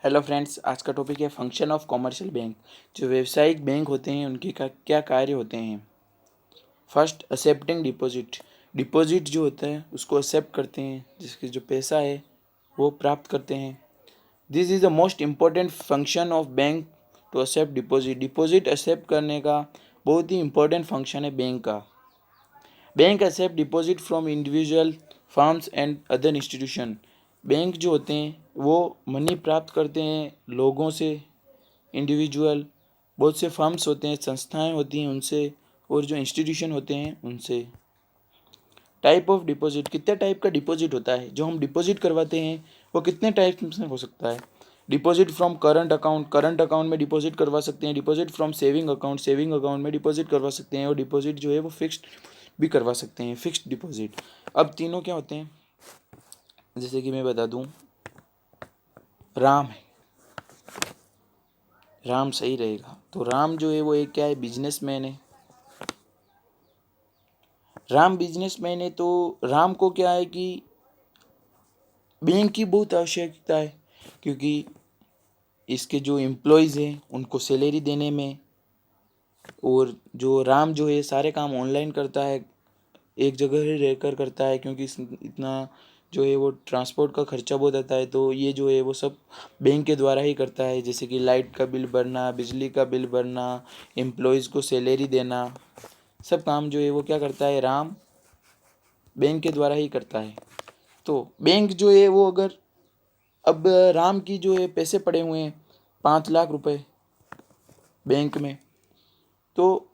Hello friends, आज का topic है फंक्शन ऑफ कॉमर्शियल बैंक। जो व्यावसायिक बैंक होते हैं उनके क्या कार्य होते हैं। First, accepting deposit. डिपॉजिट जो होता है उसको एक्सेप्ट करते हैं, जिसके जो पैसा है वो प्राप्त करते हैं। This is the most important function of bank to accept deposit. Deposit accept करने का बहुत ही इम्पोर्टेंट फंक्शन है बैंक का। Bank accept deposit from individual firms and other institution. Bank जो होते हैं वो मनी प्राप्त करते हैं लोगों से, इंडिविजुअल, बहुत से फर्म्स होते हैं, संस्थाएं होती हैं उनसे, और जो इंस्टीट्यूशन होते हैं उनसे। टाइप ऑफ डिपॉजिट, कितने टाइप का डिपॉजिट होता है जो हम डिपॉजिट करवाते हैं वो कितने टाइप में हो सकता है। Deposit from current account, current account में डिपॉजिट करवा सकते हैं। Deposit from saving account, saving account में डिपॉजिट करवा सकते हैं। और डिपॉजिट जो है वो फिक्स्ड भी करवा सकते हैं, फिक्स्ड डिपॉजिट। अब तीनों क्या होते हैं, जैसे कि मैं बता दूं, राम है, राम सही रहेगा। तो राम जो है वो एक क्या है, बिजनेसमैन है। राम बिजनेसमैन है तो राम को क्या है कि बैंक की बहुत आवश्यकता है, क्योंकि इसके जो एम्प्लॉयज़ हैं उनको सैलरी देने में, और जो राम जो है सारे काम ऑनलाइन करता है, एक जगह ही रहकर करता है, क्योंकि इतना जो है वो ट्रांसपोर्ट का खर्चा बहुत आता है। तो ये जो है वो सब बैंक के द्वारा ही करता है, जैसे कि लाइट का बिल भरना, बिजली का बिल भरना, एम्प्लॉयज़ को सैलरी देना, सब काम जो है वो क्या करता है, राम बैंक के द्वारा ही करता है। तो बैंक जो है वो अगर, अब राम की जो है पैसे पड़े हुए हैं 5 लाख रुपए बैंक में, तो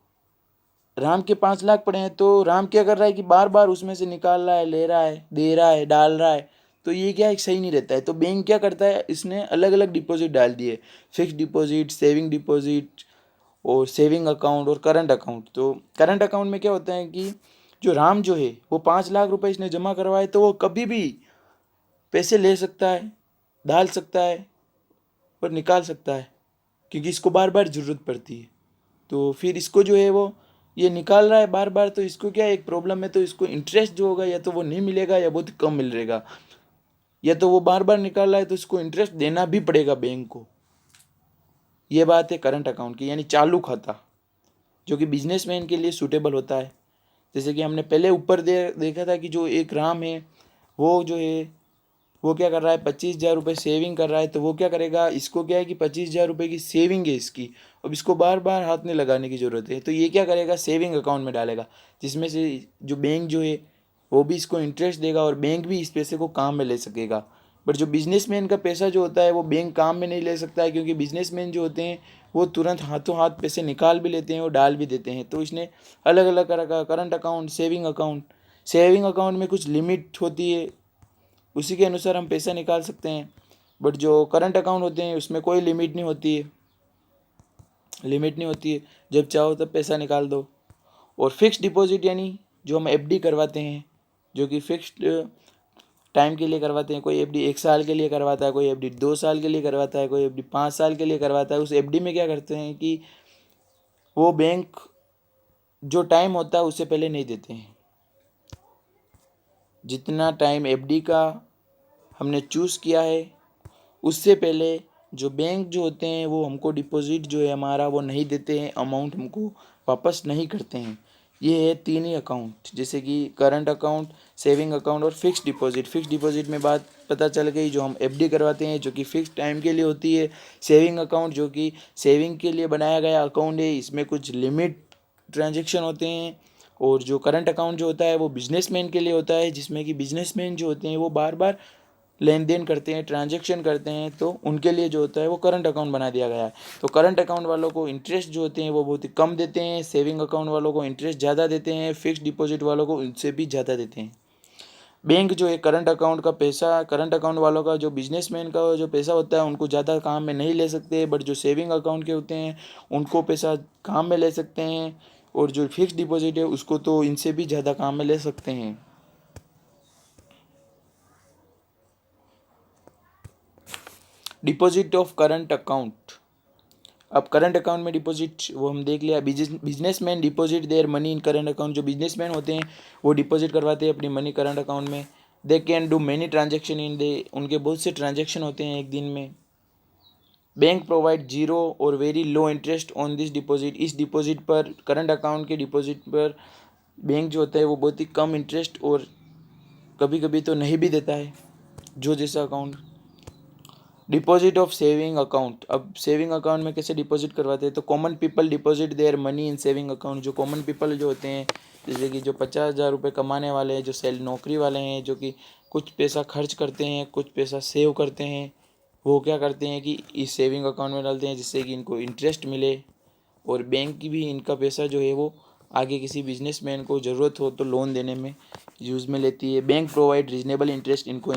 राम के 5 लाख पड़े हैं, तो राम क्या कर रहा है कि बार बार उसमें से निकाल रहा है, ले रहा है, दे रहा है, डाल रहा है। तो ये क्या है, सही नहीं रहता है। तो बैंक क्या करता है, इसने अलग अलग डिपॉजिट डाल दिए, फिक्स डिपॉजिट, सेविंग डिपॉजिट, और सेविंग अकाउंट, और करंट अकाउंट। तो करंट अकाउंट में क्या होता है कि जो राम जो है वो 5 लाख रुपए इसने जमा करवाए, तो वो कभी भी पैसे ले सकता है, डाल सकता है और निकाल सकता है, क्योंकि इसको बार बार ज़रूरत पड़ती है। तो फिर इसको जो है वो ये निकाल रहा है बार बार, तो इसको क्या एक प्रॉब्लम है, तो इसको इंटरेस्ट जो होगा या तो वो नहीं मिलेगा या बहुत कम मिलेगा, या तो वो बार बार निकाल रहा है तो इसको इंटरेस्ट देना भी पड़ेगा बैंक को। ये बात है करंट अकाउंट की, यानी चालू खाता, जो कि बिजनेसमैन के लिए सूटेबल होता है। जैसे कि हमने पहले ऊपर देखा था कि जो एक राम है वो जो है वो क्या कर रहा है, 25,000 रुपये सेविंग कर रहा है। तो वो क्या करेगा, इसको क्या है कि 25,000 रुपये की सेविंग है इसकी, अब इसको बार बार हाथ में लगाने की ज़रूरत है। तो ये क्या करेगा, सेविंग अकाउंट में डालेगा, जिसमें से जो बैंक जो है वो भी इसको इंटरेस्ट देगा और बैंक भी इस पैसे को काम में ले सकेगा। बट जो बिजनेसमैन का पैसा जो होता है वो बैंक काम में नहीं ले सकता है, क्योंकि बिजनेसमैन जो होते हैं वो तुरंत हाथों हाथ पैसे निकाल भी लेते हैं और डाल भी देते हैं। तो इसने अलग अलग तरह का current account, saving account, saving account में कुछ लिमिट होती है, उसी के अनुसार हम पैसा निकाल सकते हैं। बट जो करंट अकाउंट होते हैं उसमें कोई लिमिट नहीं होती है, लिमिट नहीं होती है, जब चाहो तब पैसा निकाल दो। और फिक्स डिपॉजिट यानी जो हम एफडी करवाते हैं, जो कि फिक्स्ड टाइम के लिए करवाते हैं। कोई एफडी 1 साल के लिए करवाता है, कोई एफडी 2 साल के लिए करवाता है, कोई एफडी 5 साल के लिए करवाता है। उस एफडी में क्या करते हैं कि वो बैंक जो टाइम होता है उससे पहले नहीं देते हैं। जितना टाइम एफडी का हमने चूज़ किया है उससे पहले जो बैंक जो होते हैं वो हमको डिपॉजिट जो है हमारा वो नहीं देते हैं, अमाउंट हमको वापस नहीं करते हैं। ये है तीन ही अकाउंट, जैसे कि करंट अकाउंट, सेविंग अकाउंट और फिक्स्ड डिपॉजिट। फिक्स्ड डिपॉजिट में बात पता चल गई, जो हम एफडी करवाते हैं जो कि फिक्स टाइम के लिए होती है। सेविंग अकाउंट जो कि सेविंग के लिए बनाया गया अकाउंट है, इसमें कुछ लिमिट ट्रांजेक्शन होते हैं। और जो करंट अकाउंट जो होता है वो बिजनेसमैन के लिए होता है, जिसमें कि बिजनेसमैन जो होते हैं वो बार बार लेन देन करते हैं, ट्रांजैक्शन करते हैं, तो उनके लिए जो होता है वो करंट अकाउंट बना दिया गया है। तो करंट अकाउंट वालों को इंटरेस्ट जो होते हैं वो बहुत ही कम देते हैं, सेविंग अकाउंट वालों को इंटरेस्ट ज़्यादा देते हैं, फिक्स्ड डिपॉजिट वालों को उनसे भी ज़्यादा देते हैं। बैंक जो है करंट अकाउंट का पैसा, करंट अकाउंट वालों का जो बिजनेसमैन का जो पैसा होता है उनको ज़्यादा काम में नहीं ले सकते, बट जो सेविंग अकाउंट के होते हैं उनको पैसा काम में ले सकते हैं। और जो फिक्स्ड डिपॉजिट है उसको तो इनसे भी ज़्यादा काम में ले सकते हैं। डिपॉजिट ऑफ करंट अकाउंट, अब करंट अकाउंट में डिपॉजिट वो हम देख लिया। Businessman deposit their money in current account, जो बिजनेसमैन होते हैं वो डिपॉजिट करवाते हैं अपनी मनी करंट अकाउंट में। They can do many transaction in day, उनके बहुत से ट्रांजेक्शन होते हैं एक दिन में। बैंक प्रोवाइड जीरो और very low interest on this deposit. इस डिपॉजिट पर, करंट अकाउंट के डिपॉजिट पर बैंक जो होता है वो बहुत ही कम इंटरेस्ट और कभी कभी तो नहीं भी देता है, जो जैसा account. Deposit of saving account. अब सेविंग अकाउंट में कैसे डिपॉजिट करवाते हैं, तो common people deposit their money in saving account. जो कॉमन पीपल जो होते हैं, जैसे कि जो 50,000 रुपये कमाने वाले हैं, जो नौकरी वाले हैं, जो कि कुछ पैसा खर्च करते हैं, कुछ पैसा सेव करते हैं, वो क्या करते हैं कि इस सेविंग अकाउंट में डालते हैं, जिससे कि इनको इंटरेस्ट मिले और बैंक की भी इनका पैसा जो है वो आगे किसी बिजनेसमैन को ज़रूरत हो तो लोन देने में यूज़ में लेती है। Bank provide reasonable interest. इनको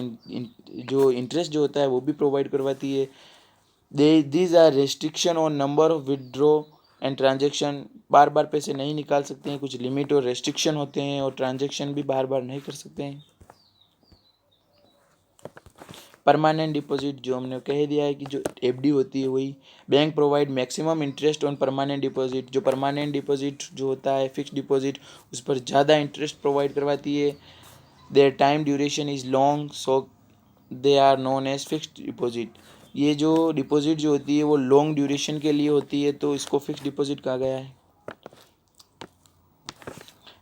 जो इंटरेस्ट जो होता है वो भी प्रोवाइड करवाती है। These are restriction on number of withdraw and transaction. बार बार पैसे नहीं निकाल सकते हैं, कुछ लिमिट और रेस्ट्रिक्शन होते हैं, और ट्रांजेक्शन भी बार बार नहीं कर सकते हैं। परमानेंट डिपॉजिट, जो हमने कह दिया है कि जो एफडी होती है वही। Bank provide maximum interest on permanent deposit. जो परमानेंट डिपॉजिट जो होता है, फिक्स डिपॉजिट, उस पर ज़्यादा इंटरेस्ट प्रोवाइड करवाती है। Their time duration is long, so they are known as fixed deposit. ये जो डिपॉजिट जो होती है वो लॉन्ग ड्यूरेशन के लिए होती है, तो इसको फिक्स डिपॉजिट कहा गया है।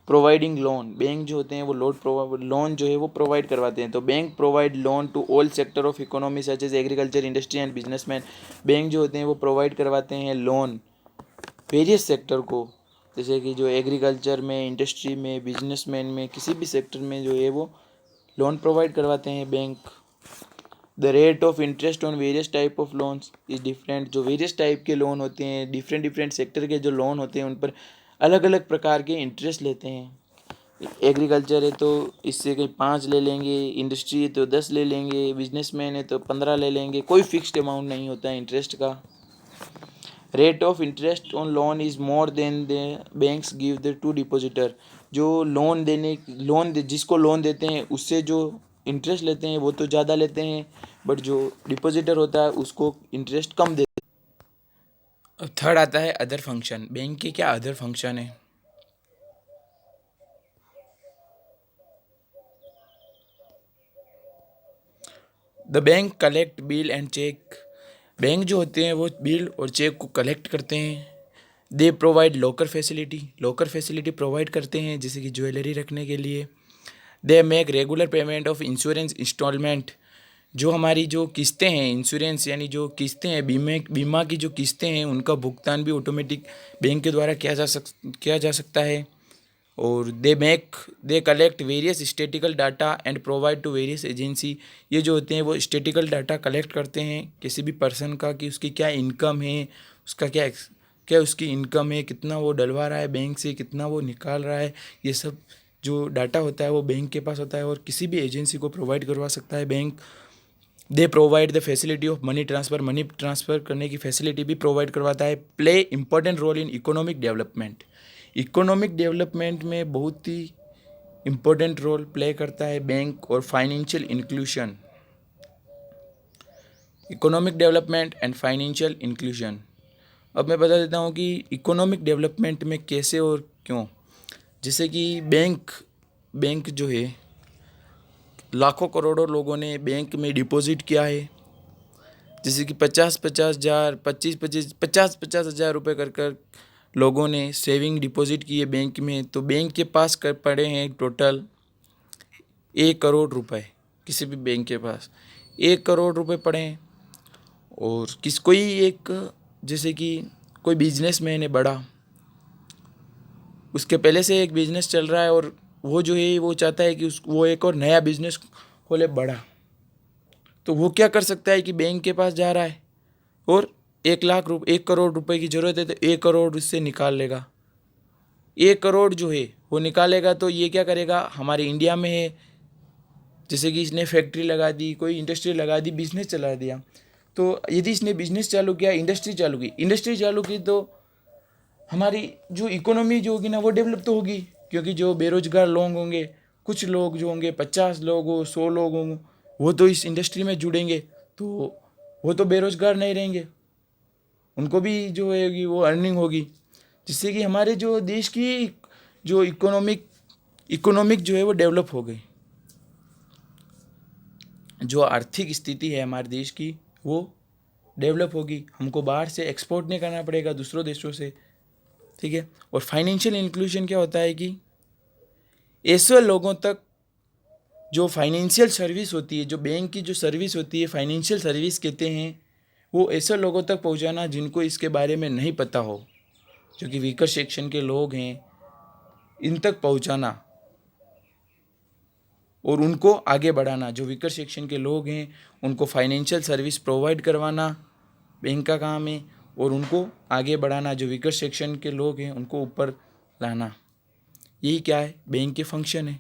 Providing loan. बैंक जो होते हैं वो लोन जो है वो प्रोवाइड करवाते हैं। तो bank provide loan to all sector of economy such as agriculture, industry and businessman. Bank जो होते हैं वो प्रोवाइड करवाते हैं लोन वेरियस सेक्टर को, जैसे कि जो एग्रीकल्चर में, इंडस्ट्री में, बिजनेसमैन में, किसी भी सेक्टर में जो है वो लोन प्रोवाइड करवाते हैं bank. The rate of interest on various type of loans is different. जो वेरियस टाइप के लोन होते हैं, डिफरेंट डिफरेंट सेक्टर के जो लोन होते हैं, उन पर अलग अलग प्रकार के इंटरेस्ट लेते हैं। एग्रीकल्चर है तो इससे कहीं 5 ले लेंगे, इंडस्ट्री है तो 10 ले लेंगे, बिजनेसमैन है तो 15 ले लेंगे। कोई फिक्स्ड अमाउंट नहीं होता है इंटरेस्ट का। Rate of interest on loan is more than the banks give the two depositor. जो जिसको लोन देते हैं उससे जो इंटरेस्ट लेते हैं वो तो ज़्यादा लेते हैं, बट जो डिपॉजिटर होता है उसको इंटरेस्ट कम देते हैं। अब थर्ड आता है अदर फंक्शन। बैंक के क्या अदर फंक्शन है। The bank collect bill and cheque. Bank जो होते हैं वो बिल और चेक को कलेक्ट करते हैं। They provide locker facility provide करते हैं, जैसे कि ज्वेलरी रखने के लिए। They make regular payment of insurance instalment. जो हमारी जो किस्तें हैं, इंश्योरेंस यानी जो किस्तें हैं, बीमा की जो किस्तें हैं, उनका भुगतान भी ऑटोमेटिक बैंक के द्वारा किया जा सकता है। और they collect various statistical data and provide to various agency. ये जो होते हैं वो स्टेटिकल डाटा कलेक्ट करते हैं किसी भी पर्सन का, कि उसकी क्या इनकम है, उसका क्या उसकी इनकम है, कितना वो डलवा रहा है बैंक से, कितना वो निकाल रहा है। ये सब जो डाटा होता है वो बैंक के पास होता है और किसी भी एजेंसी को प्रोवाइड करवा सकता है bank. They provide the facility of money transfer करने की फैसिलिटी भी प्रोवाइड करवाता है। Play important role in economic development. Economic development में बहुत ही इम्पोर्टेंट रोल प्ले करता है बैंक। और financial inclusion. Economic development and financial inclusion. अब मैं बता देता हूँ कि इकोनॉमिक डेवलपमेंट में कैसे और क्यों। जैसे कि बैंक जो है, लाखों करोड़ों लोगों ने बैंक में डिपॉजिट किया है, जैसे कि 50,000 50 हज़ार रुपये कर लोगों ने सेविंग डिपॉजिट की है बैंक में। तो बैंक के पास कर पड़े हैं टोटल 1 करोड़ रुपए। किसी भी बैंक के पास 1 करोड़ रुपए पड़े हैं। और कोई एक, जैसे कि कोई बिजनेसमैन है बड़ा, उसके पहले से एक बिजनेस चल रहा है और वो जो है वो चाहता है कि वो एक और नया बिजनेस खोले बड़ा। तो वो क्या कर सकता है कि बैंक के पास जा रहा है और 1 करोड़ रुपए की ज़रूरत है, तो 1 करोड़ उससे निकाल लेगा। 1 करोड़ जो है वो निकालेगा, तो ये क्या करेगा, हमारे इंडिया में है, जैसे कि इसने फैक्ट्री लगा दी, कोई इंडस्ट्री लगा दी, बिजनेस चला दिया। तो यदि इसने बिजनेस चालू किया, इंडस्ट्री चालू की, तो हमारी जो इकोनॉमी जो होगी ना वो डेवलप तो होगी, क्योंकि जो बेरोजगार लोग होंगे, कुछ लोग जो होंगे, 50 लोग हो, 100 लोग होंगे, वो तो इस इंडस्ट्री में जुड़ेंगे, तो वो तो बेरोजगार नहीं रहेंगे, उनको भी जो है वो अर्निंग होगी, जिससे कि हमारे जो देश की जो इकोनॉमिक जो है वो डेवलप हो गई। जो आर्थिक स्थिति है हमारे देश की वो डेवलप होगी, हमको बाहर से एक्सपोर्ट नहीं करना पड़ेगा दूसरों देशों से, ठीक है। और फाइनेंशियल इंक्लूजन क्या होता है कि ऐसे लोगों तक जो फाइनेंशियल सर्विस होती है, जो बैंक की जो सर्विस होती है, फाइनेंशियल सर्विस कहते हैं, वो ऐसे लोगों तक पहुंचाना जिनको इसके बारे में नहीं पता हो, जो कि वीकर सेक्शन के लोग हैं, इन तक पहुंचाना और उनको आगे बढ़ाना। जो वीकर सेक्शन के लोग हैं उनको फाइनेंशियल सर्विस प्रोवाइड करवाना बैंक का काम है, और उनको आगे बढ़ाना। जो वीकर सेक्शन के लोग हैं उनको ऊपर लाना। यही क्या है, बैंक के फंक्शन है।